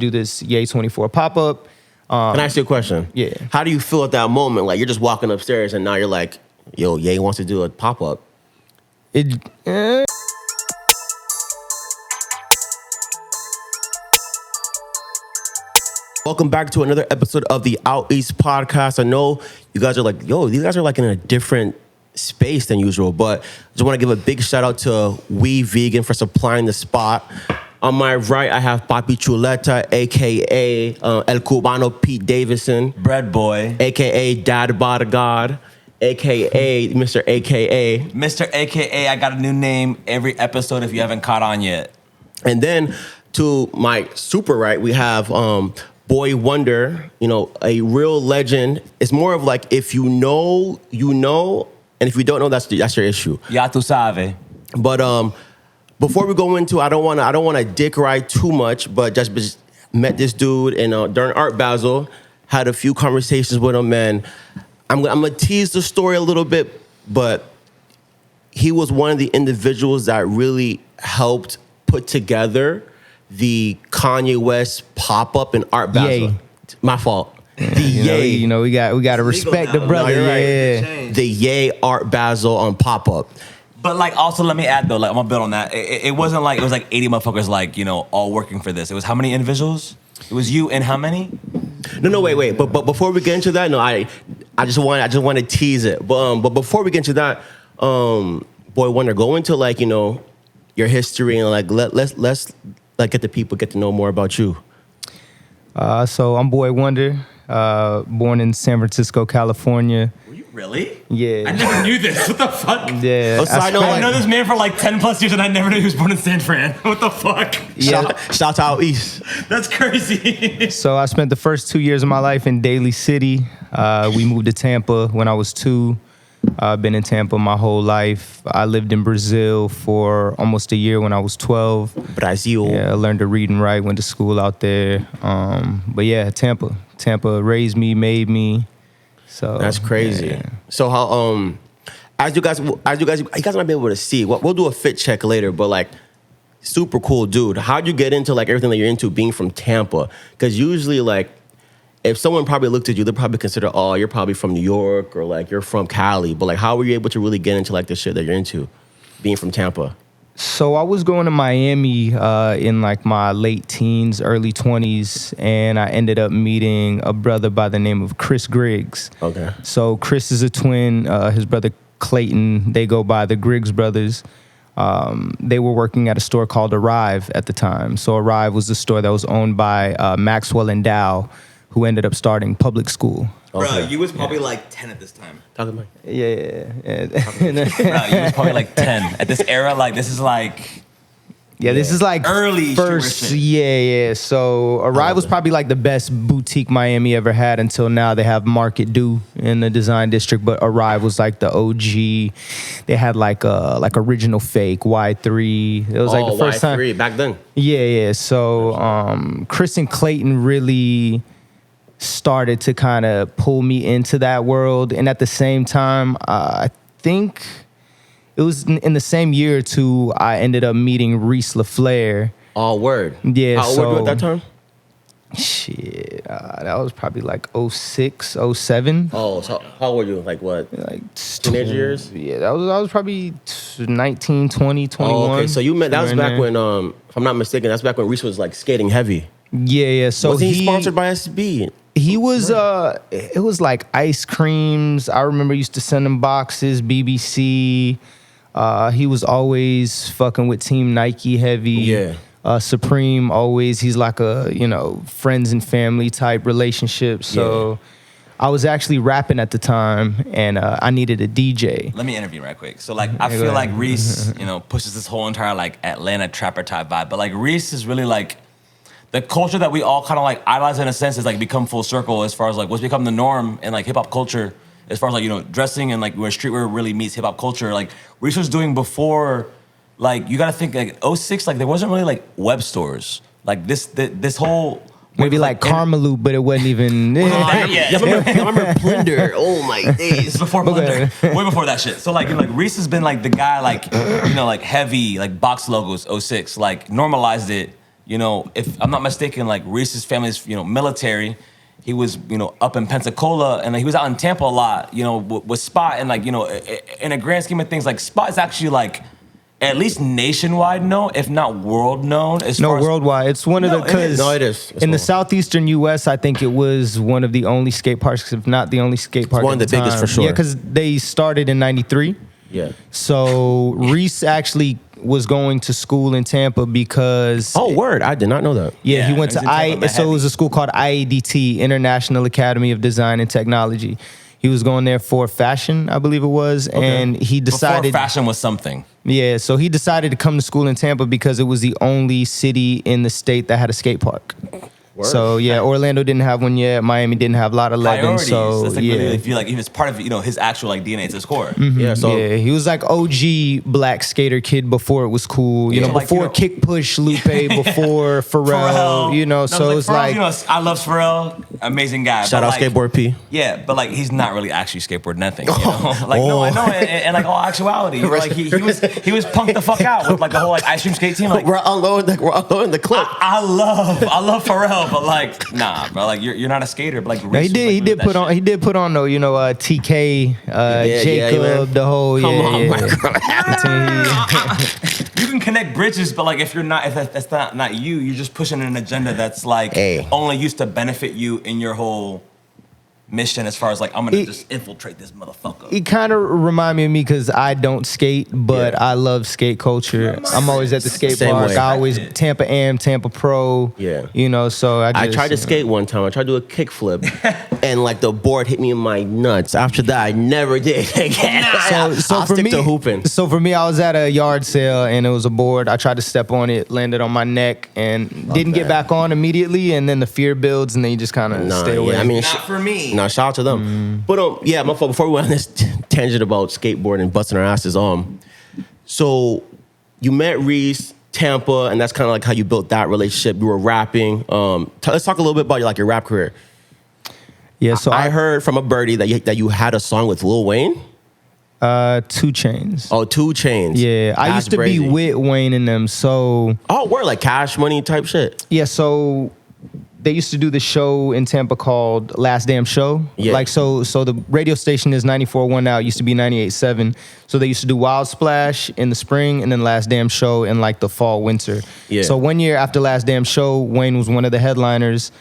do this YE 24 pop-up. Can I ask you a question? Yeah. How do you feel at that moment? Like, you're just walking upstairs and now you're like, yo, YE wants to do a pop-up. Welcome back to another episode of the OutEast podcast. I know you guys are like, yo, these guys are like in a different space than usual, but I just want to give a big shout out to YE Vegan for supplying the spot. On my right, I have Papi Chuleta, a.k.a. El Cubano Pete Davidson. Bread Boy. A.k.a. Dad Bodyguard. A.k.a. Mr. A.k.a. Mr. AKA, I got a new name every episode if you haven't caught on yet. And then to my super right, we have Boy Wonder, you know, a real legend. It's more of like, if you know, you know, and if you don't know, that's your issue. Ya tu sabe. But before we go into, I don't want to dick ride too much, but just met this dude and during Art Basel, had a few conversations with him, and I'm gonna tease the story a little bit, but he was one of the individuals that really helped put together the Kanye West pop-up in Art Basel. Yay. My fault. The Yay. You know, we got to respect the brother. No, yeah. right. The Yay Art Basel on pop-up. But like, also let me add though, like I'm gonna build on that. It wasn't like, it was like 80 motherfuckers like, you know, all working for this. It was how many individuals? It was you and how many? No, wait. But before we get into that, no, I just want to tease it. But before we get into that, Boy Wonder, go into like, you know, your history and like let's like get the people get to know more about you. So I'm Boy Wonder, born in San Francisco, California. Were you really? Yeah. I never knew this. What the fuck? Yeah. Oh, so I know, I know this man for like 10 plus years and I never knew he was born in San Fran. What the fuck? Yeah. Shout out OutEast. That's crazy. So I spent the first 2 years of my life in Daly City. We moved to Tampa when I was 2. I've been in Tampa my whole life. I lived in Brazil for almost a year when I was 12. Brazil. Yeah, I learned to read and write, went to school out there. But yeah, Tampa raised me, made me. So That's crazy. Yeah. So how as you guys might be able to see. We'll do a fit check later, but like, super cool dude. How'd you get into like everything that you're into being from Tampa? Because usually like, if someone probably looked at you, they'd probably consider, oh, you're probably from New York or like you're from Cali. But like, how were you able to really get into like the shit that you're into, being from Tampa? So I was going to Miami in like my late teens, early 20s, and I ended up meeting a brother by the name of Chris Griggs. Okay. So Chris is a twin. His brother Clayton, they go by the Griggs brothers. They were working at a store called Arrive at the time. So Arrive was the store that was owned by Maxwell and Dow, who ended up starting public school. Bro, you was probably like 10 at this time. Talking about. Yeah. Bro, you was probably like 10. At this era, like, this is like... Yeah, this is like early first. shit. Yeah. So Arrive was probably like the best boutique Miami ever had until now. They have Market Do in the design district, but Arrive was like the OG. They had like original fake Y3. It was like the first Y3, time back then. Yeah. So Chris and Clayton really started to kind of pull me into that world, and at the same time, I think it was in the same year or two, I ended up meeting Reese LaFleur. Oh, word. Yeah. How old were you at that time? Shit, that was probably like 06, 07. Oh, so how old were you? Like what? Like Teenage years? Yeah, that was probably 19, 20, 21. Oh, okay. So you met, that was somewhere back in there. when, if I'm not mistaken, that's back when Reese was like skating heavy. Yeah. So Was he sponsored by SB? He was, it was like ice creams. I remember used to send him boxes, BBC. He was always fucking with Team Nike heavy. Yeah. Supreme always. He's like a, you know, friends and family type relationship. So I was actually rapping at the time, and I needed a DJ. Let me interview right quick. So like, I feel like Reese, you know, pushes this whole entire like Atlanta trapper type vibe. But like Reese is really like, the culture that we all kind of like idolize in a sense is like become full circle as far as like what's become the norm in like hip hop culture, as far as like, you know, dressing and like where streetwear really meets hip hop culture. Like Reese was doing before, like you gotta think like 06, like there wasn't really like web stores. Like this whole Maybe like Karmaloop, but it wasn't even. Yeah. Remember Blender? Oh my days. Before Blender, way before that shit. So like Reese has been like the guy like, you know, like heavy like box logos 06, like normalized it. you know, if I'm not mistaken, like Reese's family's, you know, military. He was, you know, up in Pensacola, and he was out in Tampa a lot, you know, with Spot, and like, you know, in a grand scheme of things, like Spot is actually like at least nationwide known, if not world known. Worldwide. It's one of the, because it is. In the southeastern U.S., I think it was one of the only skate parks, if not the only skate park. One of the biggest for sure. Yeah, because they started in '93. Yeah. So Reese actually was going to school in Tampa because Oh, word! I did not know that. he went it was to in Tampa, so it was a school called IADT, International Academy of Design and Technology. He was going there for fashion, I believe it was, and he decided Before fashion was something. Yeah, so he decided to come to school in Tampa because it was the only city in the state that had a skate park. Word. So yeah, Orlando didn't have one yet. Miami didn't have Lot 11. Priorities. So That's like yeah. literally, if you like, it's part of, you know, his actual like DNA, it's his core. Yeah. So Yeah, he was like OG black skater kid before it was cool. You know, like, before you know- Kick Push Lupe, before Pharrell. You know, No, so it's like you know, I love Pharrell, amazing guy. shout but, out like, Skateboard P. Yeah, but like he's not really actually skateboarding nothing. You know? Like no, I know. And like all actuality, you know, like he was punked the fuck out with like the whole like ice cream skate team. Like We're unloading the clip. I love Pharrell, but like nah, bro. Like you're not a skater, but like No, Reese he was, like, did that put on though, you know, TK, Jacob, man. the whole Come on, shit. You can connect bridges, but like if you're not, if that's not you, you're just pushing an agenda that's like Hey. only used to benefit you in your whole mission. As far as like I'm gonna just infiltrate this motherfucker. He kind of remind me of me because I don't skate, but I love skate culture. I'm always at the skate Same park. way. I always Tampa Am, Tampa Pro. Yeah. You know, so I tried to skate one time. I tried to do a kickflip, and like the board hit me in my nuts. After that, I never did again. So I'll for stick me, to hooping. So for me, I was at a yard sale and it was a board. I tried to step on it, landed on my neck, and didn't get that. back on immediately. And then the fear builds, and then you just kind of stay away. Yeah, I mean, Not for me. No, shout out to them. But yeah, my fault. Before we went on this tangent about skateboarding and busting our asses, so you met Reese, Tampa, and that's kind of like how you built that relationship. You were rapping. Let's talk a little bit about your rap career. Yeah, so I heard from a birdie that you had a song with Lil Wayne. 2 Chains. Oh, 2 Chains. Yeah, I That's used to crazy. be with Wayne and them. So Oh, we're like Cash Money type shit. yeah, so they used to do the show in Tampa called Last Damn Show. Yeah. Like so the radio station is 94.1 now. It used to be 98.7. So they used to do Wild Splash in the spring and then Last Damn Show in like the fall, winter. Yeah. So one year after Last Damn Show, Wayne was one of the headliners.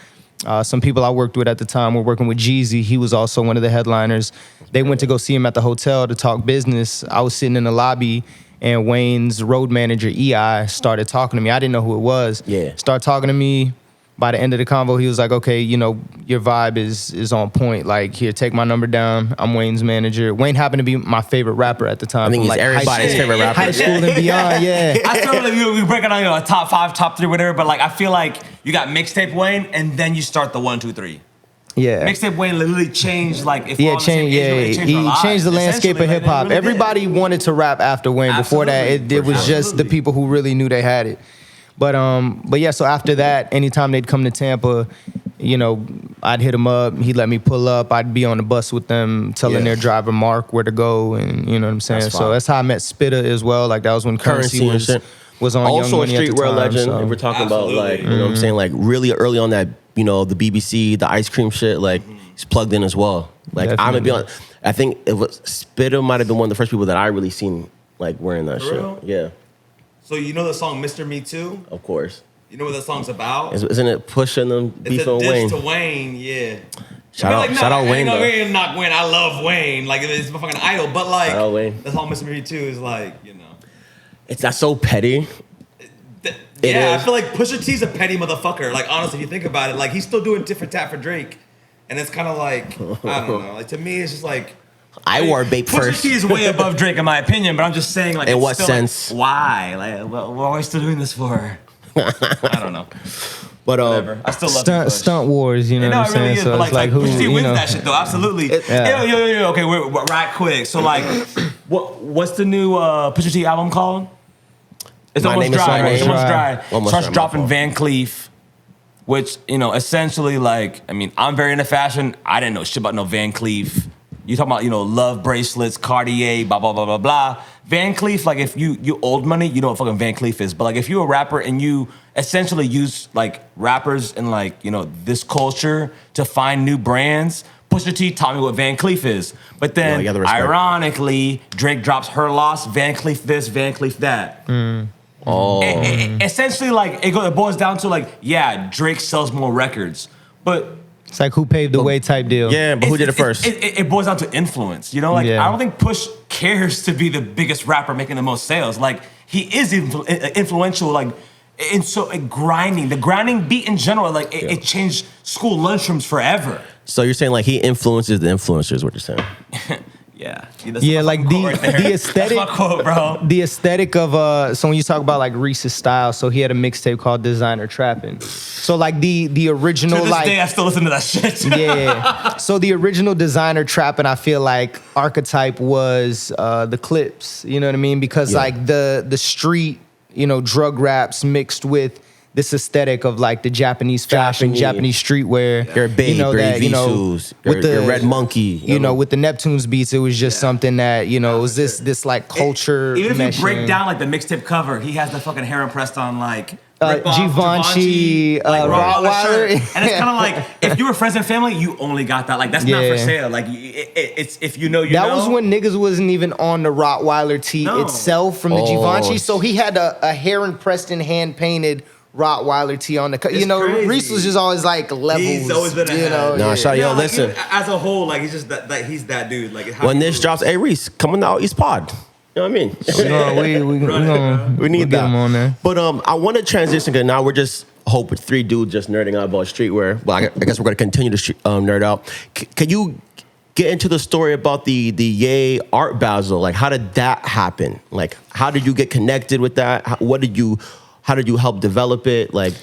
Some people I worked with at the time were working with Jeezy. He was also one of the headliners. They went to go see him at the hotel to talk business. I was sitting in the lobby and Wayne's road manager, EI, started talking to me. I didn't know who it was. Yeah. Started talking to me. By the end of the convo, he was like, okay, you know, your vibe is on point. Like, here, take my number down. I'm Wayne's manager. Wayne happened to be my favorite rapper at the time. I think from, he's like, everybody's favorite rapper. high school and beyond, yeah. I feel like we break it down, you know, a top 5, top 3, whatever. But like, I feel like you got mixtape Wayne, and then you start the 1, 2, 3. Yeah. Mixtape Wayne literally changed, like, if we're Yeah, on the same age, it changed our he lives, changed the landscape of essentially, hip hop. like, it really Everybody did. wanted to rap after Wayne. Before that, it was just the people who really knew they had it. But yeah, so after that, anytime they'd come to Tampa, you know, I'd hit him up. He'd let me pull up. I'd be on the bus with them, telling Yeah. their driver Mark where to go, and you know what I'm saying. That's So fire. that's how I met Spitta as well. Like that was when Currency And shit. was on Young Also a Money at the streetwear time, legend. so. If we're talking about Absolutely. like, you know what I'm saying, like really early on that, you know, the BBC, the ice cream shit, like he's plugged in as well. Like I'm gonna be Definitely. honest, I think it was Spitta might have been one of the first people that I really seen like wearing that For shit. real? Yeah, So you know the song Mr. Me Too? of course. You know what that song's about? Isn't it pushing them It's beef a on diss Wayne? to Wayne, yeah. Shout I mean, out, shout out Wayne No, though. Wayne, not Wayne. I love Wayne. Like it's my fucking idol. But like, Shout out Wayne. the song Mr. Me Too is like, you know. That's so petty. Yeah, is. I feel like Pusha T's a petty motherfucker. Like honestly, if you think about it, like he's still doing different tap for Drake, and it's kind of like I don't know. Like to me, it's just like I wore Bape Pusha first. T is way above Drake in my opinion, but I'm just saying like In it's what still, sense? Like, why? Like what are we still doing this for? I don't know. But Whatever. I still love you, Push. stunt wars, you know No, what it I'm really saying? is. So But it's like who, Pusha T you wins know. that shit though. Absolutely. Yeah. Yo. Okay, we're right quick. So like, what's the new Pusha T album called? It's My almost Name is dry. My Right? It's Name. almost dry. Almost Starts dry, my dropping fault. Van Cleef, which you know essentially like I mean I'm very into fashion. I didn't know shit about no Van Cleef. You talking about you know love bracelets, Cartier, blah blah blah blah blah. Van Cleef, like if you old money, you know what fucking Van Cleef is. But like if you're a rapper and you essentially use like rappers and like, you know, this culture to find new brands, Pusha T taught me what Van Cleef is. But then ironically, Drake drops Her Loss, Van Cleef this, Van Cleef that. Essentially, like it boils down to like, yeah, Drake sells more records, but it's like who paved the way type deal. Yeah, but who did it first? It boils down to influence. You know, like I don't think Push cares to be the biggest rapper making the most sales. Like he is influential. Like grinding, the grinding beat in general. Like it changed school lunchrooms forever. So you're saying like he influences the influencers? What you're saying? Yeah, like the aesthetic, that's my quote, bro. The aesthetic of so when you talk about like Reese's style, so he had a mixtape called Designer Trappin'. So like the original, to this like day, I still listen to that shit. Yeah. So the original Designer Trappin', I feel like archetype was the Clips. You know what I mean? Because like the street, you know, drug raps mixed with this aesthetic of like the Japanese fashion, Japanese streetwear. Your babe, you know, your that, you know, shoes, your red monkey. You know, with the Neptune's beats, it was just something that, you know, it was this like culture. Even if meshing. you break down like the mixtape cover, he has the fucking hair impressed on like Givenchy, like Rottweiler. And it's kind of like, if you were friends and family, you only got that. Like, that's not for sale. Like, it's if you know, you know. That was when niggas wasn't even on the Rottweiler tee itself from the Givenchy. So he had a hair impressed and hand painted Rottweiler tee on the you know, crazy. Reese was just always like levels. He's always been you know. No, shout yo, like, listen. As a whole, like he's just that he's that dude. Like when this drops, hey Reese, come on the OutEast pod. You know what I mean? We need that. Him on there. But I want to transition because now we're just with three dudes just nerding out about streetwear. Well, I guess we're going to continue to nerd out. Can you get into the story about the YE Art Basel? Like, how did that happen? Like, how did you get connected with that? How did you help develop it? Like,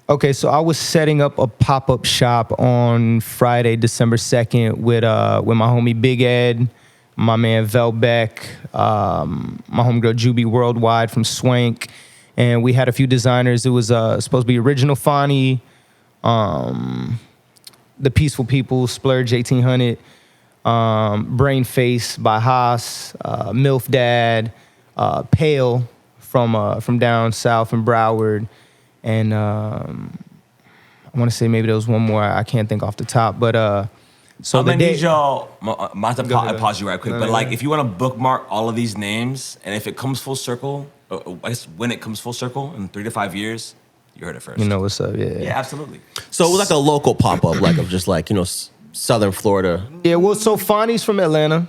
okay, so I was setting up a pop-up shop on Friday, December 2nd with my homie Big Ed, my man Vel Beck, my homegirl Juby Worldwide from Swank, and we had a few designers. It was supposed to be Original Fani, The Peaceful People, Splurge 1800, Brain Face by Haas, MILF Dad, Pale from down south in Broward, and I want to say maybe there was one more I can't think off the top, but so I'm gonna need y'all. I pause you right quick, but like if you want to bookmark all of these names, and if it comes full circle, I guess when it comes full circle in 3 to 5 years, you heard it first. You know what's up, yeah, absolutely. So it was like a local pop up, like of just like, you know, Southern Florida. Yeah, well, so Fani's from Atlanta.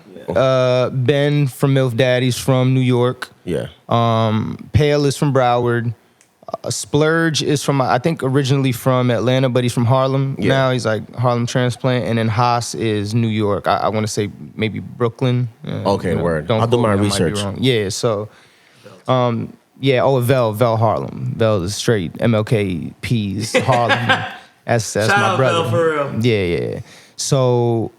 Ben from MILF Daddy's from New York. Yeah. Pale is from Broward. Splurge is from, I think, originally from Atlanta, but he's from Harlem now. He's like Harlem transplant. And then Haas is New York. I want to say maybe Brooklyn. Okay, you know, word. I'll do my research. Yeah, so, Vel Harlem. Vel is straight MLK P's Harlem. That's my brother. Vel for real. Yeah. So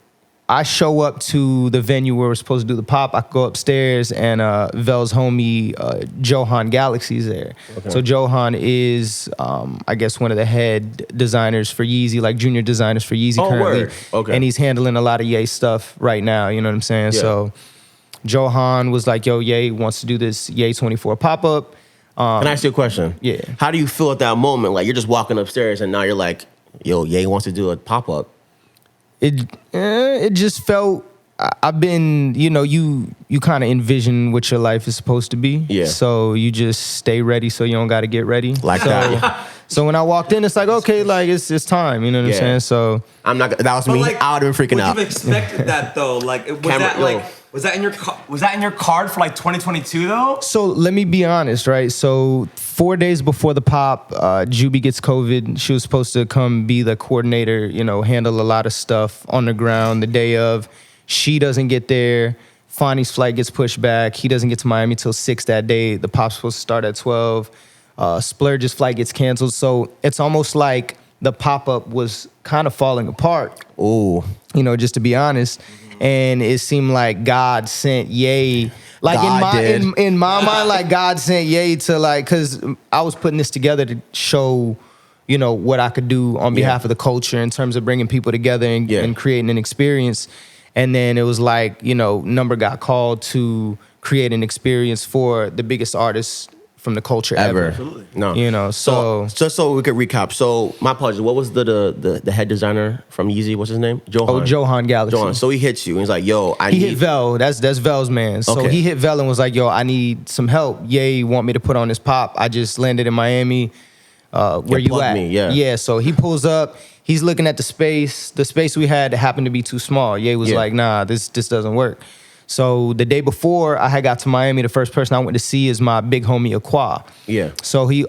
I show up to the venue where we're supposed to do the pop. I go upstairs and Vel's homie Johan Galaxy's there. Okay. So Johan is, I guess, one of the head designers for Yeezy, like junior designers for Yeezy currently. Word. Okay. And he's handling a lot of Ye stuff right now. You know what I'm saying? Yeah. So Johan was like, yo, Ye wants to do this Ye 24 pop-up. Can I ask you a question? Yeah. How do you feel at that moment? Like you're just walking upstairs and now you're like, yo, Ye wants to do a pop-up. It just felt, I've been, you know, you kind of envision what your life is supposed to be. Yeah. So you just stay ready so you don't got to get ready. Like that. So when I walked in, it's like, okay, like it's time. You know what I'm saying? So I'm not. That was me. Like, I would have been freaking out. Would you have expected that though? Like was that in your card for like 2022 though? So let me be honest, right? So 4 days before the pop, Juby gets COVID. She was supposed to come be the coordinator, you know, handle a lot of stuff on the ground the day of. She doesn't get there. Fani's flight gets pushed back. He doesn't get to Miami till 6 that day. The pop's supposed to start at 12. Splurge's flight gets canceled. So it's almost like the pop-up was kind of falling apart. Ooh. You know, just to be honest. And it seemed like God sent Ye. Like in my mind, like God sent Ye to like, cause I was putting this together to show, you know, what I could do on behalf of the culture in terms of bringing people together and creating an experience. And then it was like, you know, number got called to create an experience for the biggest artists from the culture ever. Absolutely. No. You know, so just so we could recap. So my apologies. What was the head designer from Yeezy? What's his name? Johan. Johan Galaxy. Johan. So he hits you. And he's like, "Yo, He hit Vel. That's Vel's man. So Okay. he hit Vel and was like, "Yo, I need some help. Ye want me to put on this pop. I just landed in Miami. Where you plug at?" me, yeah. Yeah. So he pulls up. He's looking at the space. The space we had happened to be too small. Ye was Yeah. like, "Nah, this doesn't work." So the day before I had got to Miami, the first person I went to see is my big homie Aqua. Yeah. So he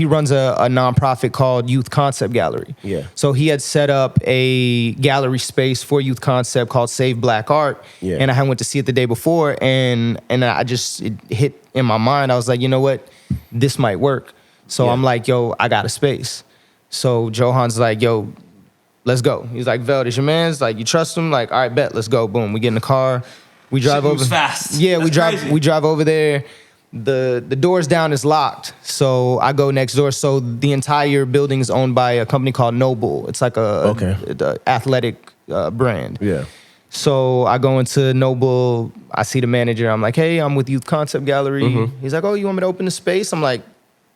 runs a nonprofit called Youth Concept Gallery. Yeah. So he had set up a gallery space for Youth Concept called Save Black Art. Yeah. And I had went to see it the day before, and it hit in my mind. I was like, you know what, this might work. So Yeah. I'm like, yo, I got a space. So Johan's like, yo, let's go. He's like, Vel, this your man's. Like, you trust him? Like, all right, bet, let's go. Boom, we get in the car. We drive Shit moves over fast. Yeah, That's crazy. we drive over there. The doors down is locked. So I go next door. So the entire building is owned by a company called Noble. It's like a athletic brand. Yeah. So I go into Noble. I see the manager. I'm like, hey, I'm with Youth Concept Gallery. He's like, oh, you want me to open the space? I'm like,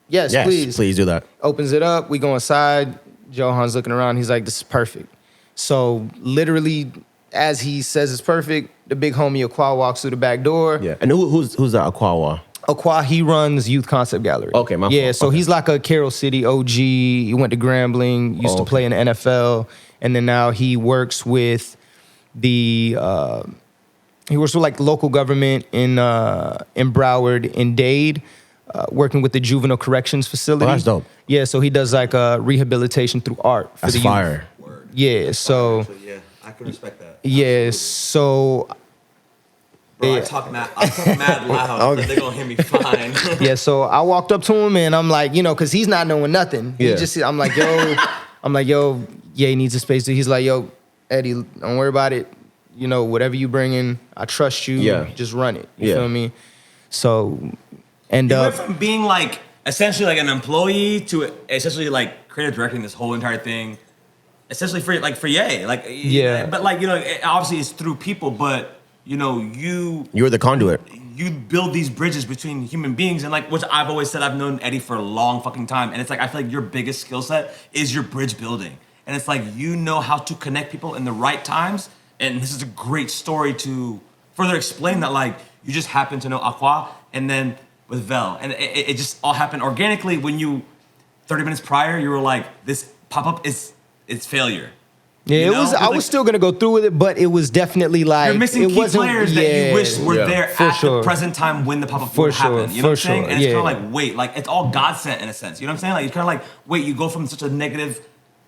yes, please. Please do that. Opens it up. We go inside. Johan's looking around. He's like, this is perfect. So literally, as he says it's perfect, the big homie Aqua walks through the back door. Yeah. And who's that Aquawa? Aqua, he runs Youth Concept Gallery. Okay, my Yeah, fault. so Okay. he's like a Carroll City OG. He went to Grambling, used to play in the NFL, and then now he works with the like local government in Broward, in Dade, working with the juvenile corrections facility. Oh, that's dope. Yeah, so he does like rehabilitation through art for That's the youth. fire. Yeah, so Actually, yeah, I can respect that. yeah, so Bro, Yeah. I talk mad loud. They're gonna hear me fine. yeah, so I walked up to him and I'm like, cause he's not knowing nothing. Yeah. I'm like, yo, yeah, he needs a space. He's like, yo, Eddie, don't worry about it. Whatever you bring in, I trust you. Yeah. Just run it. You Yeah. feel me? So end You went up, from being like essentially like an employee to essentially like creative directing this whole entire thing, essentially for Ye. Like Yeah. but like obviously it's through people, but you You're the conduit. you build these bridges between human beings, and like which I've always said, I've known Eddie for a long fucking time, and it's like I feel like your biggest skill set is your bridge building, and it's like you know how to connect people in the right times, and this is a great story to further explain that like you just happen to know Aqua, and then with Vel, and it just all happened organically when you 30 minutes prior you were like this pop-up it's failure. yeah, You it was. know? I was Like- still gonna go through with it, but it was definitely like You're missing it key wasn't, players that you wish were Yeah, there for at sure. the present time when the pop-up For would sure, happen. You know what I'm for saying? sure, And it's yeah. kind of like, wait, like it's all God sent in a sense. You know what I'm saying? Like it's kind of like, wait, you go from such a negative,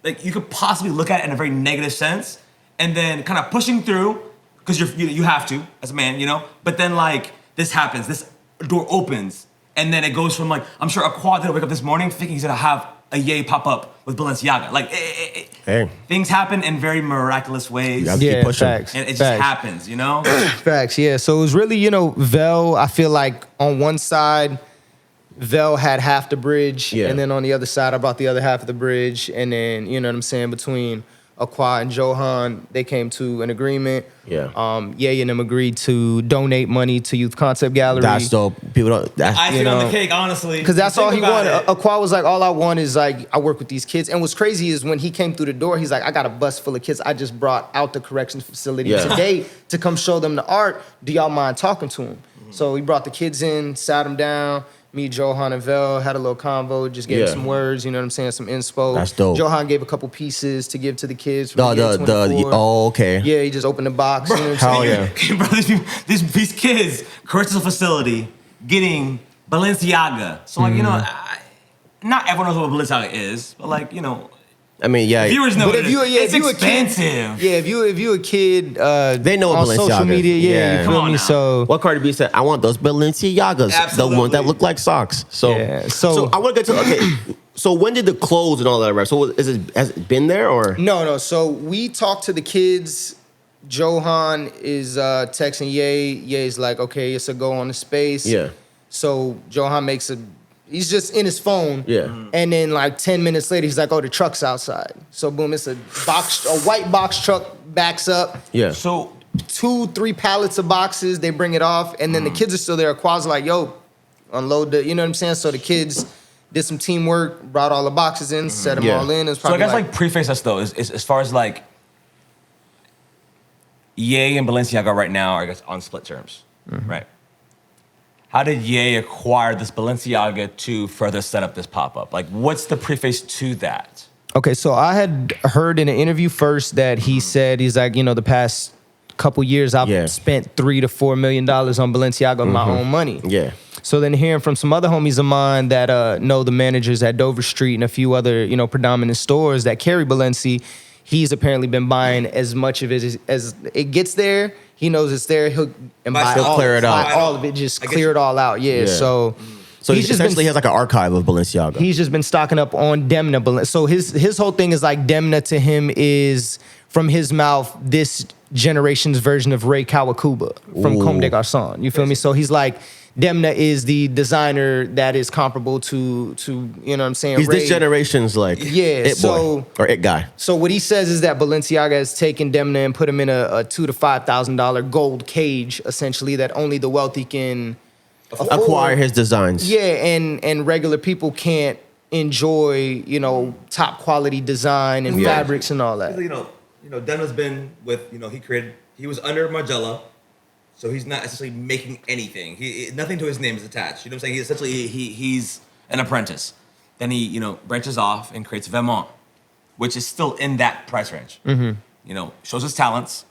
like you could possibly look at it in a very negative sense, and then kind of pushing through because you have to as a man, But then like this happens, this door opens, and then it goes from like I'm sure Aqua didn't wake up this morning thinking he's gonna have a Ye pop up with Balenciaga. Like Hey. things happen in very miraculous ways, You have to keep Yeah, pushing. facts. and it just facts. happens, Facts, yeah. So it was really, Vel, I feel like on one side, Vel had half the bridge, Yeah. and then on the other side, I brought the other half of the bridge, and then, you know what I'm saying, between Aqua and Johan, they came to an agreement. Yeah. Ye and them agreed to donate money to Youth Concept Gallery. That's dope. People don't. That's, Icing on know, the cake, honestly. Because that's Think all he about wanted. it. Aqua was like, all I want is like, I work with these kids. And what's crazy is when he came through the door, he's like, I got a bus full of kids I just brought out the corrections facility Yeah. today to come show them the art. Do y'all mind talking to them? So he brought the kids in, sat them down. Me, Johan, and Vel had a little convo, just gave Yeah. some words, you know what I'm saying, some inspo. That's dope. Johan gave a couple pieces to give to the kids. From the okay. Yeah, he just opened the box. You know what I'm Hell saying? yeah. Bro, these kids, correctional facility, getting Balenciaga. So like, not everyone knows what Balenciaga is, but like, I mean, yeah. viewers know But what if you, it is. yeah, It's if you a kid, expensive. yeah, if you a kid, They know on what social Balenciaga media, is. yeah, Yeah. you Come feel on me? now. So What Cardi B said, I want those Balenciagas, the Absolutely. ones that look like socks. So, Yeah, so I want to get to okay. So when did the clothes and all that arrive? So has it been there or? no. So we talked to the kids. Johan is texting Ye. Ye's like, okay, it's a go on the space. Yeah. So Johan makes he's just in his phone. Yeah. And then like 10 minutes later, he's like, oh, the truck's outside. So boom, it's a white box truck backs up. Yeah. So 2-3 pallets of boxes. They bring it off, and then the kids are still there. Quad's like, yo, unload the, you know what I'm saying? So the kids did some teamwork, brought all the boxes in, set them all in. It was So I probably guess preface us though, is as far as Ye and Balenciaga right now are, I guess, on split terms, right? How did Ye acquire this Balenciaga to further set up this pop-up? What's the preface to that? Okay, so I had heard in an interview first that he said, he's like, the past couple years I've spent $3 to $4 million on Balenciaga with my own money. Yeah. So then hearing from some other homies of mine that know the managers at Dover Street and a few other, predominant stores that carry Balenci, he's apparently been buying as much of it as it gets there. He knows it's there. He'll buy all of it, just clear it all out. Yeah. So he essentially has an archive of Balenciaga. He's just been stocking up on Demna. So his whole thing is Demna to him is, from his mouth, this generation's version of Ray Kawakubo from Comme des Garçons. You feel me? So he's like, Demna is the designer that is comparable to you know what I'm saying? He's Ray. this generation's it boy or it guy. So what he says is that Balenciaga has taken Demna and put him in a $2,000 to $5,000 gold cage, essentially, that only the wealthy can acquire his designs. Yeah, and regular people can't enjoy, top quality design and fabrics and all that. Demna's been with, he was under Margiela. So he's not essentially making anything. Nothing to his name is attached. You know what I'm saying? He's an apprentice. Then he, branches off and creates Vemont, which is still in that price range. Shows his talents,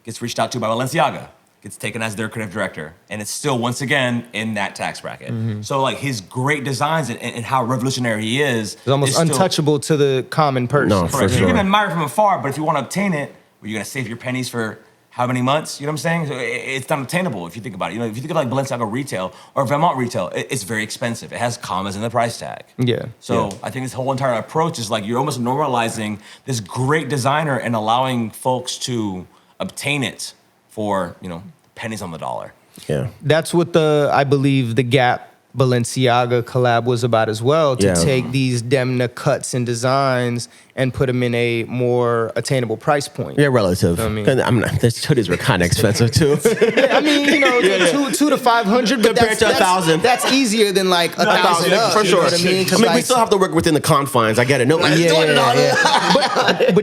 gets reached out to by Balenciaga, gets taken as their creative director, and it's still once again in that tax bracket. So his great designs and how revolutionary he is, it's almost untouchable to the common person. No, for sure. You can admire from afar, but if you want to obtain it, you're gonna save your pennies for how many months? You know what I'm saying? So it's not obtainable if you think about it. If you think of Balenciaga retail or Vermont retail, it's very expensive. It has commas in the price tag. Yeah. So I think this whole entire approach is you're almost normalizing this great designer and allowing folks to obtain it for, pennies on the dollar. Yeah. That's what I believe the Gap Balenciaga collab was about as well, to take these Demna cuts and designs and put them in a more attainable price point. Yeah, relative. These hoodies were kind of expensive too. Yeah, $200 to $500, but compared to $1,000. That's easier than $1,000 up, for sure. We still have to work within the confines. I get it. No, but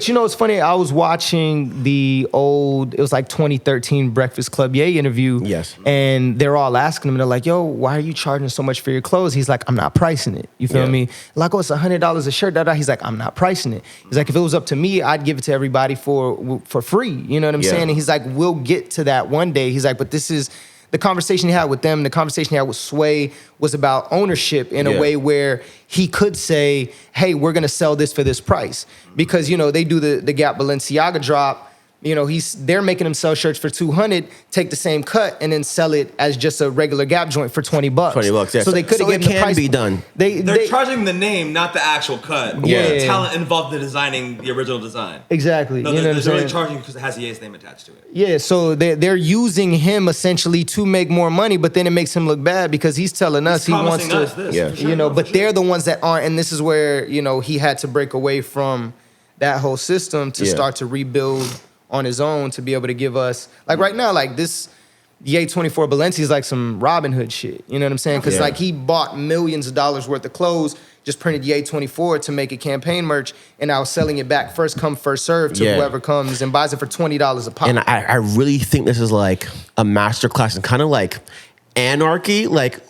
it's funny. I was watching the old, it was 2013 Breakfast Club Ye interview. Yes. And they're all asking him, they're like, yo, why are you charging so much for your clothes? He's like, I'm not pricing it. You feel me? Oh, it's $100 a shirt. He's like, I'm not pricing it. He's like, if it was up to me, I'd give it to everybody for free. You know what I'm saying? And he's like, we'll get to that one day. He's like, but this is the conversation he had with them. The conversation he had with Sway was about ownership in a way where he could say, hey, we're going to sell this for this price. Because, they do the Gap Balenciaga drop. They're making them sell shirts for $200, take the same cut, and then sell it as just a regular Gap joint for $20. $20, yeah. So they could have given the price. Be done. They're charging the name, not the actual cut. Yeah. The talent involved in designing the original design. Exactly. No, they're really charging because it has Ye's name attached to it. Yeah, so they're using him essentially to make more money, but then it makes him look bad because he's telling us he wants to, but they're the ones that aren't, and this is where, he had to break away from that whole system to start to rebuild on his own to be able to give us, right now, this Ye 24 Balenci is some Robin Hood shit. You know what I'm saying? Because he bought millions of dollars worth of clothes, just printed Ye 24 to make a campaign merch, and now selling it back first come, first serve to whoever comes and buys it for $20 a pop. And I really think this is a masterclass in kind of anarchy.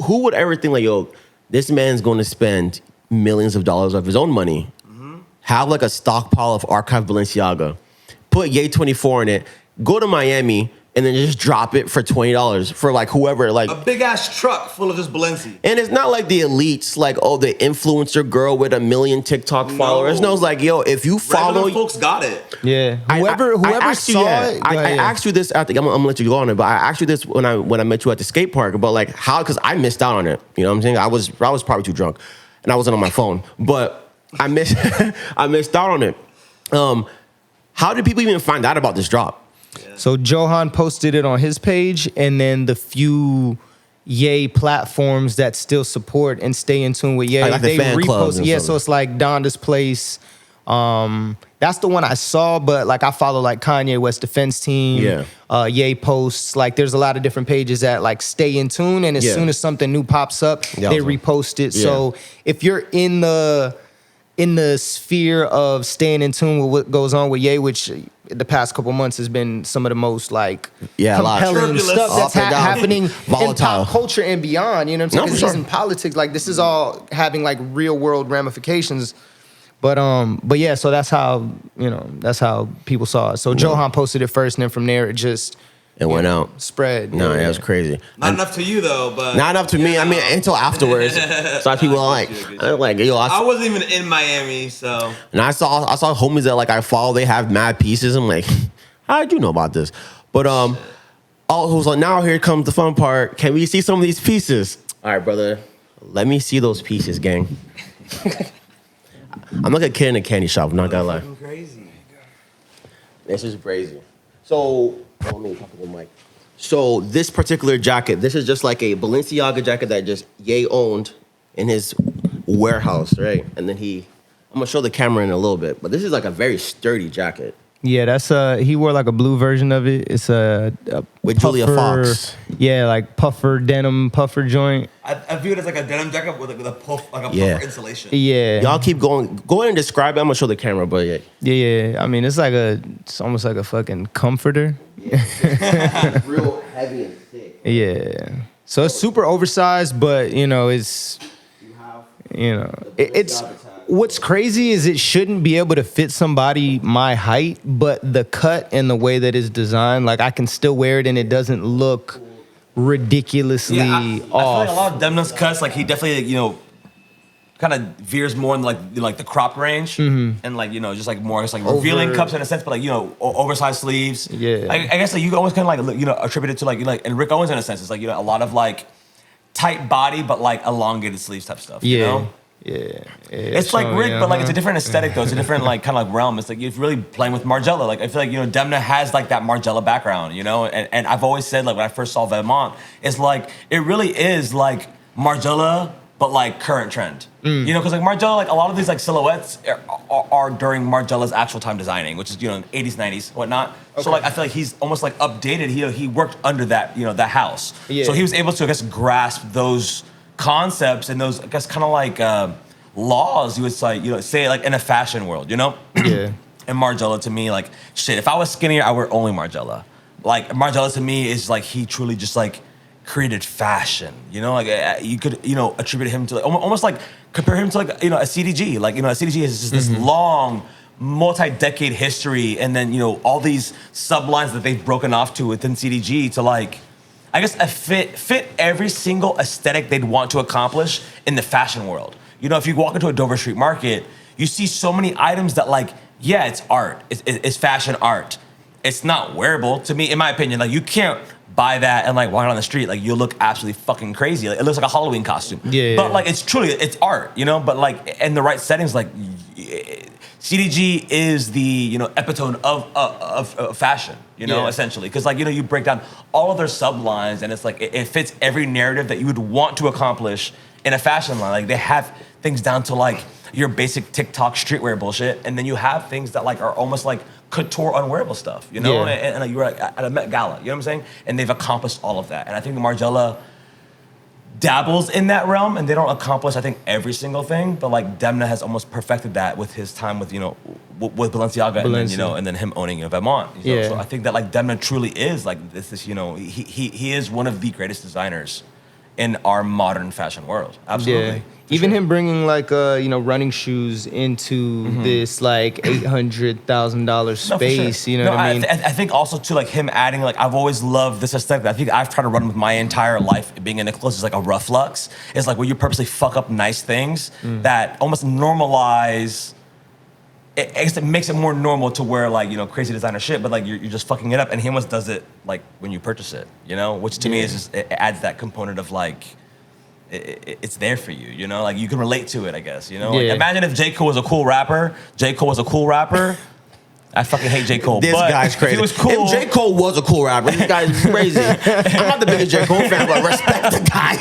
Who would ever think yo, this man's going to spend millions of dollars of his own money, have a stockpile of archived Balenciaga, put Ye 24 in it, go to Miami, and then just drop it for $20 for whoever a big ass truck full of just Balenci. And it's not the elites, the influencer girl with 1 million TikTok followers. No, it's yo, if you follow, regular folks got it. Yeah, whoever saw it. I asked you this. I'm gonna let you go on it, but I asked you this when I met you at the skate park about how, because I missed out on it. You know what I'm saying? I was probably too drunk, and I wasn't on my phone, but I missed out on it. How did people even find out about this drop? So Johan posted it on his page, and then the few Ye platforms that still support and stay in tune with Ye, the they fan clubs repost. and Yeah, something. so it's Donda's Place, That's the one I saw, but like I follow like Kanye West Defense Team, YE posts. Like there's a lot of different pages that like stay in tune, and as soon as something new pops up, they repost it. So if you're in the sphere of staying in tune with what goes on with YE, which the past couple months has been some of the most like compelling stuff that's happening in pop culture and beyond. You know what I'm saying? Because it's in politics. Like this is all having like real world ramifications. But yeah, so that's how people saw it. So Johan posted it first, and then from there it went out. Spread. No, that was crazy. Not enough to you though, but not enough to me. I mean, until afterwards. So people are like, yo, I wasn't even in Miami, so. And I saw homies that like I follow. They have mad pieces. I'm like, how'd you know about this? But so now here comes the fun part. Can we see some of these pieces? All right, brother. Let me see those pieces, gang. I'm like a kid in a candy shop. I'm not gonna lie. Crazy. This is crazy. So let me talk to the mic. So this particular jacket, this is just like a Balenciaga jacket that just Ye owned in his warehouse, right? And then I'm gonna show the camera in a little bit, but this is like a very sturdy jacket. Yeah, that's he wore like a blue version of it. It's a with puffer, Julia Fox. Yeah, like denim puffer joint. I view it as like a denim jacket with a puff, like a puffer insulation. Yeah. Y'all keep going. Go ahead and describe it. I'm gonna show the camera, but yeah. I mean, it's almost like a fucking comforter. Yeah. Real heavy and thick. Yeah. So it's super oversized, but it's what's crazy is it shouldn't be able to fit somebody my height, but the cut and the way that it's designed, like I can still wear it and it doesn't look ridiculously off. I feel like a lot of Demna's cuts, like he definitely, kind of veers more in like the crop range, and like just like more just like revealing cups in a sense, but like oversized sleeves. Yeah, I guess like you always kind of like attribute it to like and Rick Owens in a sense. It's like a lot of like tight body but like elongated sleeves type stuff. Yeah. It's like Rick, but like it's a different aesthetic though. It's a different like kind of like realm. It's like you're really playing with Margiela. Like I feel like Demna has like that Margiela background, and I've always said like when I first saw Vetements, it's like it really is like Margiela, but like current trend. Because like Margiela, like a lot of these like silhouettes are during Margiela's actual time designing, which is 80s, 90s, whatnot. Okay. So like I feel like he's almost like updated. He worked under that that house, so he was able to grasp those concepts and those kind of like laws you would say like in a fashion world, Yeah. And Margiela to me, like shit, if I was skinnier, I wear only Margiela. Like Margiela to me is like he truly just like created fashion, like you could attribute him to like, almost like compare him to like a CDG, like a CDG is just this long multi-decade history, and then all these sublines that they've broken off to within CDG to like I guess fit every single aesthetic they'd want to accomplish in the fashion world. If you walk into a Dover Street Market, you see so many items that like, yeah, it's art. It's fashion art. It's not wearable to me, in my opinion. Like you can't buy that and like walk on the street. Like you'll look absolutely fucking crazy. Like, it looks like a Halloween costume. Yeah. But like it's art, But like in the right settings, like CDG is the epitome of fashion, essentially, because like you break down all of their sublines and it's like it fits every narrative that you would want to accomplish in a fashion line. Like they have things down to like your basic TikTok streetwear bullshit, and then you have things that like are almost like couture unwearable stuff, and like you're like at a Met Gala, you know what I'm saying? And they've accomplished all of that, and I think the Margiela dabbles in that realm, and they don't accomplish, I think, every single thing, but like Demna has almost perfected that with his time with with Balenciaga. And then him owning Vetements. So I think that like Demna truly is like this he is one of the greatest designers in our modern fashion world. Absolutely. Yeah. Even him bringing like running shoes into this like $800,000 space, what I mean? I think also too like him adding like I've always loved this aesthetic. I think I've tried to run with my entire life being in Nicholas is like a rough lux. It's like where you purposely fuck up nice things that almost normalize. I guess it makes it more normal to wear like crazy designer shit, but like you're just fucking it up, and he almost does it like when you purchase it, which to me is just it adds that component of like. It's there for you, like you can relate to it, I guess, Like, imagine if J. Cole was a cool rapper. I fucking hate J. Cole. This guy's crazy. If he was cool, if J. Cole was a cool rapper, this guy's crazy. I'm not the biggest J. Cole fan, but respect the guy.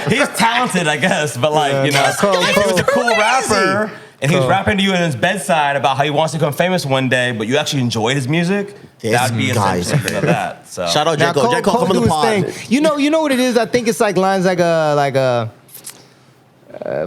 He's talented, I guess, but like, if he was a cool rapper, and he was rapping to you in his bedside about how he wants to become famous one day, but you actually enjoyed his music, that'd be a something of that. So. Shout out J. Cole. J. Cole, come on the pod. You know what it is? I think it's like lines like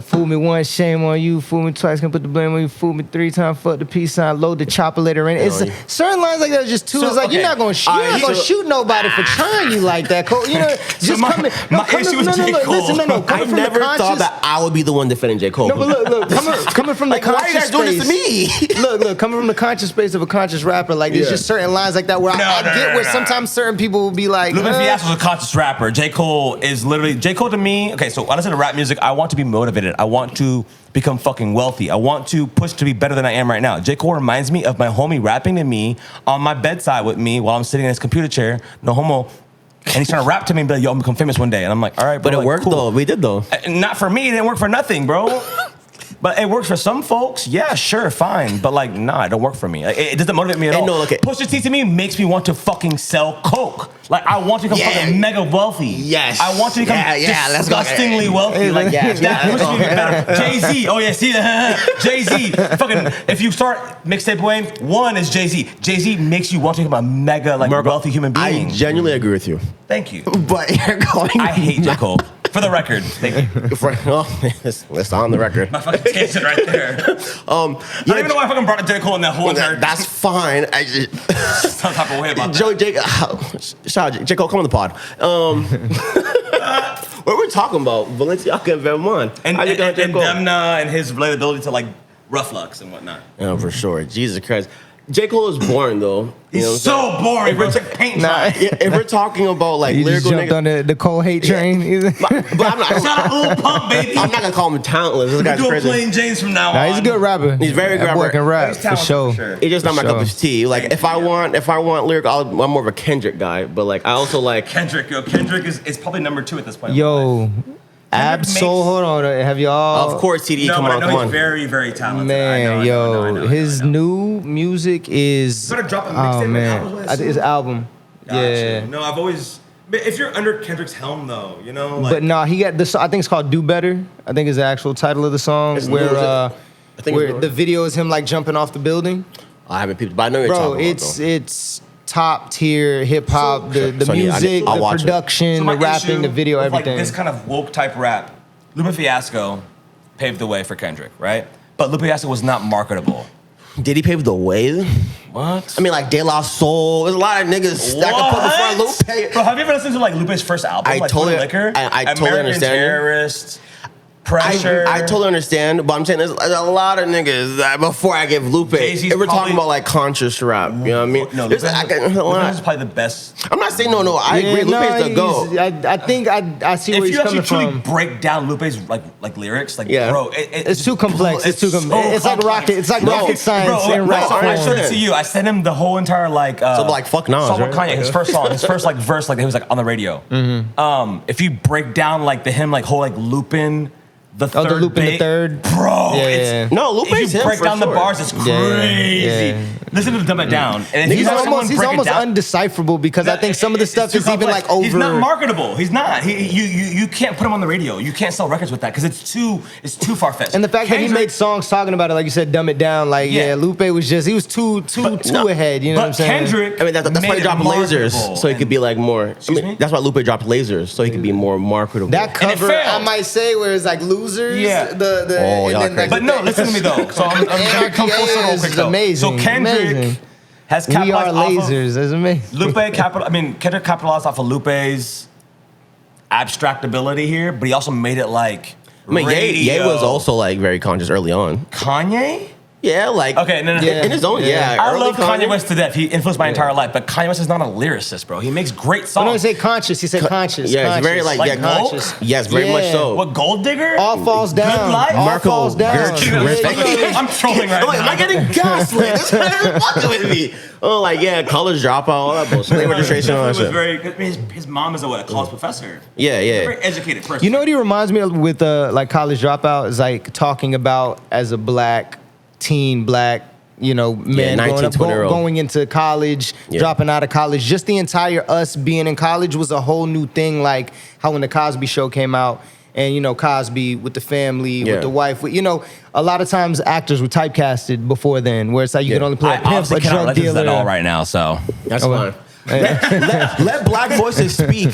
fool me once, shame on you. Fool me twice, can put the blame on you. Fool me 3 times, fuck the peace sign, load the chopper later. And it's certain lines like that. Just too. It's like you're not gonna shoot nobody for trying you like that. Cole, you know, just coming. My issue with J. Cole. Listen, I never thought that I would be the one defending J. Cole. No, but look, coming from the like, why are you conscious guys doing this to space. me? Look, coming from the conscious space of a conscious rapper, like there's just certain lines like that where I get where sometimes certain people will be like. Lupe Fiasco's a conscious rapper. J. Cole is literally J. Cole to me. Okay, so when I listen to rap music, I want to be motivated. I want to become fucking wealthy. I want to push to be better than I am right now. J. Cole reminds me of my homie rapping to me on my bedside with me while I'm sitting in his computer chair, no homo, and he's trying to rap to me and be like, yo, I'm gonna become famous one day. And I'm like, all right, bro. But it like, worked cool. though. We did though. Not for me. It didn't work for nothing, bro. But it works for some folks. Yeah, sure, fine. But like, nah, it don't work for me. It doesn't motivate me at all. No, look at Pusha T to me makes me want to fucking sell coke. Like I want to become fucking mega wealthy. Yes. I want to become disgustingly wealthy. Like that pushes me to be better. Jay-Z. Oh yeah, see Jay-Z. Fucking if you start mixtape Wayne, one is Jay-Z. Jay-Z makes you want to become a mega wealthy human being. I genuinely agree with you. Thank you. But you're going. I hate J. Cole. For the record, thank you. It's on the record. My fucking tangent right there. I don't even know why I fucking brought J. Cole in that whole entire. That's fine. I just some type of way about Joey that. Shout out J. Cole, come on the pod. What were we talking about? Balenciaga and Vermont. And Demna and his relatability to like rough lux and whatnot. Oh, for sure. Jesus Christ. J. Cole is boring though. He's so boring. It's like paint dry. If we're talking about like you lyrical just jumped on the Cole hate train. but I'm not. Shout out Lil Pump, baby. I'm not gonna call him talentless. This guy's crazy. Plain James from now on. He's a good rapper. He's very good that boy rapper. can rap He's for sure. It's just not my cup of tea. Like if I want lyric, I'm more of a Kendrick guy. But like I also like Kendrick. Yo, Kendrick is probably number 2 at this point. Yo. Absol, hold on. Have y'all? Of course, TDE. No, come but on, I know come he's on. very, very talented. Man, his new music is. Better drop a mixtape. Oh man, his album. Gotcha. Yeah. No, I've always. If you're under Kendrick's helm, though, you know. Like, But no, he got this. I think it's called "Do Better." I think is the actual title of the song. It's where new, I think where it's the video is him like jumping off the building. I haven't peeped, but I know you're Bro, talking about though. it's top tier hip hop. The music, I'll the watch it. production, So my the rapping, issue the video, with, everything. Like this kind of woke type rap, Lupe Fiasco paved the way for Kendrick, right? But Lupe Fiasco was not marketable. Did he pave the way? What? I mean, like De La Soul. There's a lot of niggas that can put before Lupe. Bro, have you ever listened to like Lupe's first album? I like totally- Liquor? I totally American understand you. Terrorist, Pressure. I totally understand, but I'm saying there's a lot of niggas that before I give Lupe, Jay-Z's if we're talking probably- about like conscious rap, you know what I mean? No, There's Lupe like, a lot. is probably the best. I'm not saying no. I agree. Lupe's the GOAT. I think I see where If he's you actually coming truly from. break down Lupe's like lyrics, like Yeah. bro, It's too complex. It's too so complex. It's like complex. rocket. It's like rocket science Bro, in rap so I showed form. it to you. I sent him the whole entire like So, like, fuck Nas, song with right? Kanye, his first song, his first like verse, like it was like on the radio. If you break down like the him like whole like Lupin, the third, Lupin the Third. bro. Yeah, it's, yeah. No, Lupe's if you him break for down the sure. bars, it's Yeah, crazy. yeah. Listen to Dumb It Down, and if He's you have someone almost break it down, undecipherable because I think some of the it's stuff too is even complex. like over. He's not marketable. He's not. You can't put him on the radio. You can't sell records with that because it's too far fetched. And the fact that he made songs talking about it, like you said, dumb it down. Like Yeah. Lupe was just he was too ahead. You know what I'm saying? Kendrick, I mean, that's why he dropped lasers, so he could be like more. me? That's why Lupe dropped lasers, so he could be more marketable. That And it cover, failed. I might say, where it's like losers. Yeah. Oh, y'all crazy. But no, listen to me though. So I'm gonna come full circle is quick though. amazing. So Kendrick amazing. has We are capitalized off lasers. That's amazing. of Kendrick capitalized off of Lupe's abstract ability here, but he also made it like I mean, Ye was also like very conscious early on. Kanye. Yeah, like Okay, no. Yeah. in his own. Yeah, I early love Kanye West to death. He influenced my entire life, but Kanye West is not a lyricist, bro. He makes great I don't songs. say conscious. He said conscious. Yeah, conscious. it's very like Like yeah, Gold? conscious. Yes, very much Yeah. so. What, Gold Digger? all falls down. Good Life? All Marco, falls down. I'm trolling right I'm like, now. am I getting gaslit? This man is fucking with me. Oh, like yeah, college dropout, all that bullshit, late registration, all that was shit. very. His mom is a college professor. Yeah, yeah. Very educated person. You know what he reminds me of with like College Dropout is like talking about as a black teen, black, you know, man 19, 20-year-old. going into college, Yeah. dropping out of college. Just the entire us being in college was a whole new thing. Like how when the Cosby Show came out and you know Cosby with the family, Yeah. with the wife. You know, a lot of times actors were typecasted before then, where it's like you can only play a I pimp, obviously a cannot drug listen to dealer. that all right now, so. That's Okay. fine. Let black voices speak.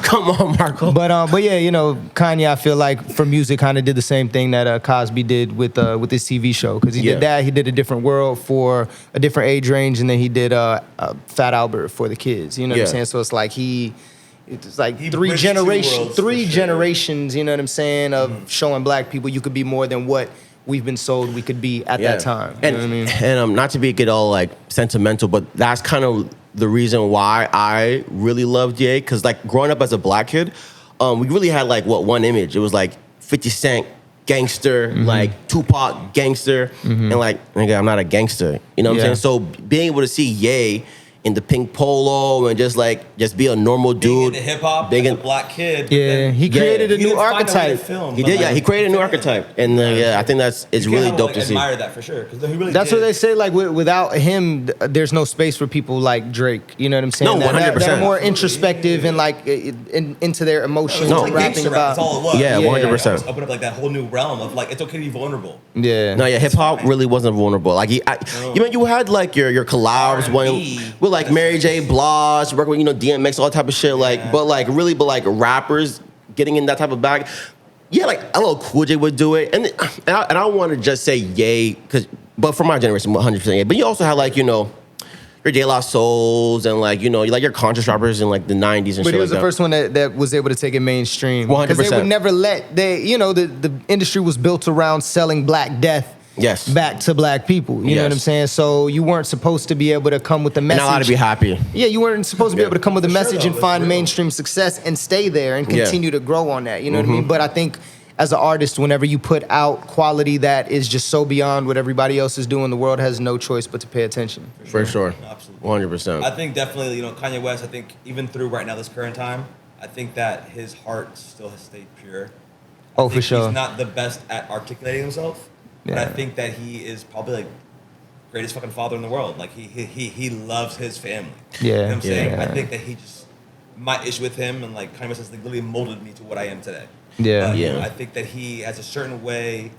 Come on, Marco. But yeah, you know, Kanye, I feel like for music, kind of did the same thing that Cosby did with his TV show, because he Yeah. did that. He did A Different World for a different age range, and then he did Fat Albert for the kids. You know what I'm Yeah. saying? So it's like it's like He three bridged two generations, worlds for sure. generations. You know what I'm saying? Of showing black people you could be more than what we've been sold we could be at that time. You And know what I mean? and not to get all like sentimental, but that's kind of the reason why I really loved Ye, because like growing up as a black kid, we really had like one image. It was like 50 Cent gangster, like Tupac gangster, and like nigga, I'm not a gangster. You know what I'm Yeah. saying? So being able to see Ye in the pink polo and just be a normal Being dude, into hip hop, being as a in- black kid. but Yeah, then he created a he new didn't find a way to archetype. film, He but, did, like, he created a new archetype, and I think it's you really can't dope help to but see. admire that for sure, because he really That's did. what they say. Like without him, there's no space for people like Drake. You know what I'm saying? No, That- that 100%. are more introspective and like into their emotions. It was No. and like rapping gangster rap, about. that's all it was. Yeah, 100%. Open up like that whole new realm of like it's okay to be vulnerable. Yeah. No, yeah, hip hop really wasn't vulnerable. Like, you had like your collabs R&B. with like Mary J. Blige, working with DMX, all that type of shit. Like, but like rappers getting in that type of bag. Yeah, like LL Cool J would do it, and I don't want to just say Ye, but for my generation, 100% Ye. But you also had like your De La Souls and like your conscious rappers in like the 90s and But shit he like was the that. first one that was able to take it mainstream. Because they 100%. would never the industry was built around selling Black Death Yes. back to black people. You know what I'm Yes. saying? So you weren't supposed to be able to come with the And message. not allowed to be happy. Yeah, you weren't supposed to be Yeah. able to come with a For sure, message though, and it's find real. mainstream success and stay there and Yeah. continue to grow on that. You know what I mean? But I think as an artist, whenever you put out quality that is just so beyond what everybody else is doing, the world has no choice but to pay attention. For sure. Absolutely. 100%. I think definitely, Kanye West, I think even through right now, this current time, I think that his heart still has stayed pure. Oh, I for think sure. He's not the best at articulating himself, but I Yeah. think that he is probably like greatest fucking father in the world. Like he loves his family. Yeah. You know what I'm saying? Yeah. I think that he just, my issue with him and like Kanye West has like literally molded me to what I am today. Yeah. But, Yeah. I think that he has a certain way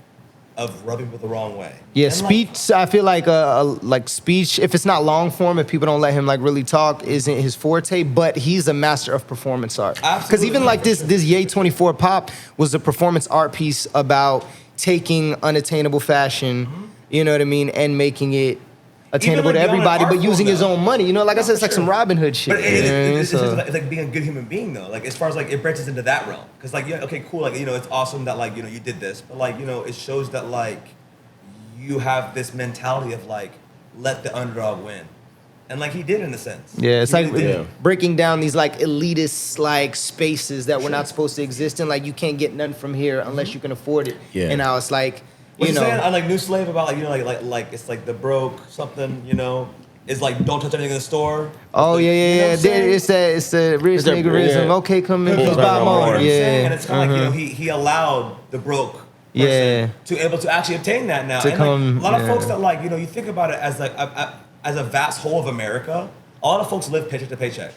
of rubbing people the wrong way. Yeah, And, like, speech. I feel like speech. If it's not long form, if people don't let him like really talk, isn't his forte. But he's a master of performance art. Because Absolutely, even like for this Ye 24 Pop was a performance art piece about taking unattainable fashion, you know what I mean, and making it attainable like to beyond an everybody, art but using form, his though. own money. You know, like I No, said, it's for like some sure. Robin Hood shit. But you know what I mean? it's So- just like being a good human being though. Like as far as like it branches into that realm. Because like yeah, okay, cool. Like it's awesome that like you did this, but like it shows that like you have this mentality of like let the underdog win, and like he did in a sense. Yeah, it's He like really did. breaking down these like elitist like spaces that were not supposed to exist in. Like you can't get nothing from here unless you can afford it. Yeah. And now it's like, What you you know, saying? I like New Slave about like it's like the broke something. It's like don't touch anything in the store. oh yeah, You know yeah, what I'm yeah. saying? It's the rich It's the- niggerism. yeah. Okay, come in, You please know buy no more. more. what I'm saying? Yeah, And it's kind of like he allowed the broke person Yeah. to able to actually obtain that now. To and come, like, a lot of yeah. folks that like you think about it as like as a vast whole of America. A lot of folks live paycheck to paycheck,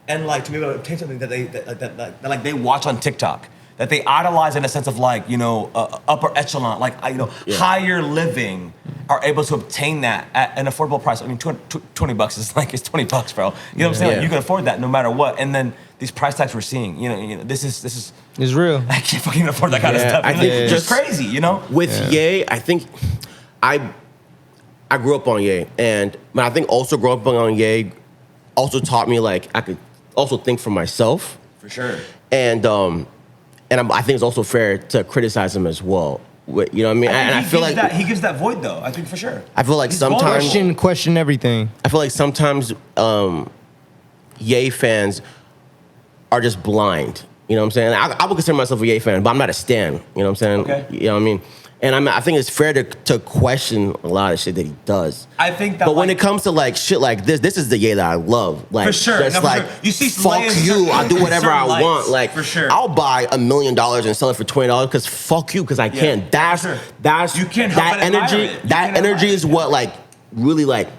and like to be able to obtain something that They watch on TikTok, that they idolize in a sense of like, upper echelon, like, higher living, are able to obtain that at an affordable price. I mean, $20 is like, it's $20, bro. You know what I'm saying? Yeah. Like, you can afford that no matter what. And then these price tags we're seeing, this is, it's real. I can't fucking afford that kind of Yeah, stuff. I think It's just just- crazy, With Ye, I think I grew up on Ye, but I think also growing up on Ye also taught me like I could also think for myself, For sure. and I think it's also fair to criticize him as well. You know what I mean? And I feel like he gives that void though. I think for sure. I feel like He's sometimes Question everything. I feel like sometimes Ye fans are just blind. You know what I'm saying? I would consider myself a Ye fan, but I'm not a stan. You know what I'm saying? Okay. You know what I mean? And I think it's fair to question a lot of shit that he does. I think that, But when like- it comes to like shit like this is the Ye that I love. Like For sure. just No, for like sure. You see fuck layers you, certain- I'll do whatever I certain lights. want. Like For sure. I'll buy $1 million and sell it for $20 because fuck you, because I can't. That's For sure. that's You can't help that but admire energy. it. You That can't energy admire is it. what like really like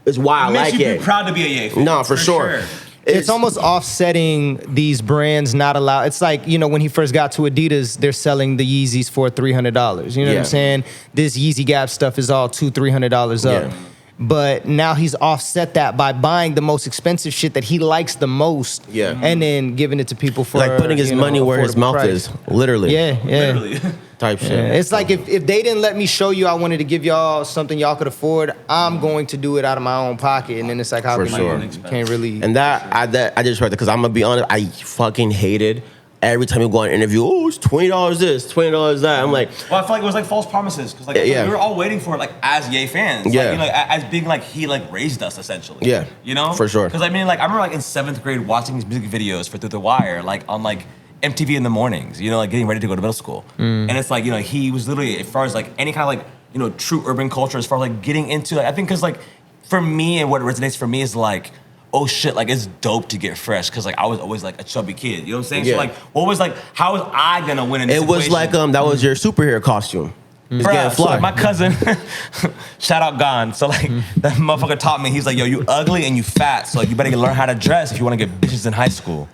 is why I It makes like you it. be proud to be a Ye fan. No, for sure. it's almost offsetting these brands not allow. It's like, you know, when he first got to Adidas, they're selling the Yeezys for $300. You know what I'm saying? This Yeezy Gap stuff is all $200-$300 up. Yeah. But now he's offset that by buying the most expensive shit that he likes the most, and then giving it to people for like putting his money where his mouth is, literally. Yeah. Literally. Type shit. Yeah. It's like if they didn't let me show you I wanted to give y'all something y'all could afford, I'm going to do it out of my own pocket. And then it's like, how For can sure. you can't really. And I just read that because I'm gonna be honest, I fucking hated every time you go on an interview. Oh, it's $20 this, $20 that. I'm like, well, I feel like it was like false promises because like we were all waiting for it, like as Ye fans, like, you know, as being like he like raised us essentially. Yeah, you know, for sure. Because I mean, like I remember like in 7th grade watching these music videos for Through the Wire, like on like MTV in the mornings, you know, like getting ready to go to middle school, and it's like, you know, he was literally, as far as like any kind of like, you know, true urban culture, as far as like getting into it, I think because like for me and what resonates for me is like, oh shit, like it's dope to get fresh because like I was always like a chubby kid, you know what I'm saying? So like, what was like, how was I gonna win in this situation? Was like that was your superhero costume. Bruh, so like my cousin, shout out Gon. So like that motherfucker taught me. He's like, yo, you ugly and you fat, so like you better learn how to dress if you want to get bitches in high school.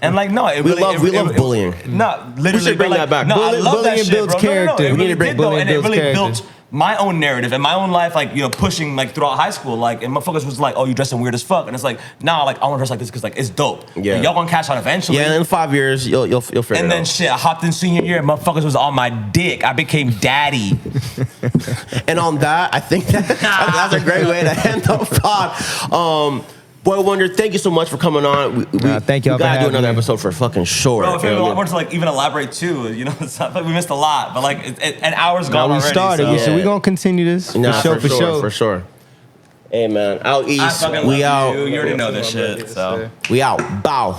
And like, no, we love bullying. No, literally, we should bring that back. No, I love that shit, builds bro. character. No, we need to bring bullying and it really character. built my own narrative and my own life, like, you know, pushing like throughout high school, like, and motherfuckers was like, oh, you dressing weird as fuck, and it's like, nah, like I want to dress like this because like it's dope. Yeah, like, y'all gonna cash out eventually. Yeah, in 5 years you'll figure it out. And then shit, I hopped in senior year, and motherfuckers was on my dick. I became daddy. And on that, I think that's a great way to end the pod. Boy Wonder, thank you so much for coming on. Thank y'all. We gotta do another episode for fucking sure. Bro, if anyone wants to like even elaborate too, you know, it's not, like we missed a lot, but like an hour's gone already. We started, so we gonna continue this for sure. Hey man, OutEast, we out. You already know this shit, so we out. Bow.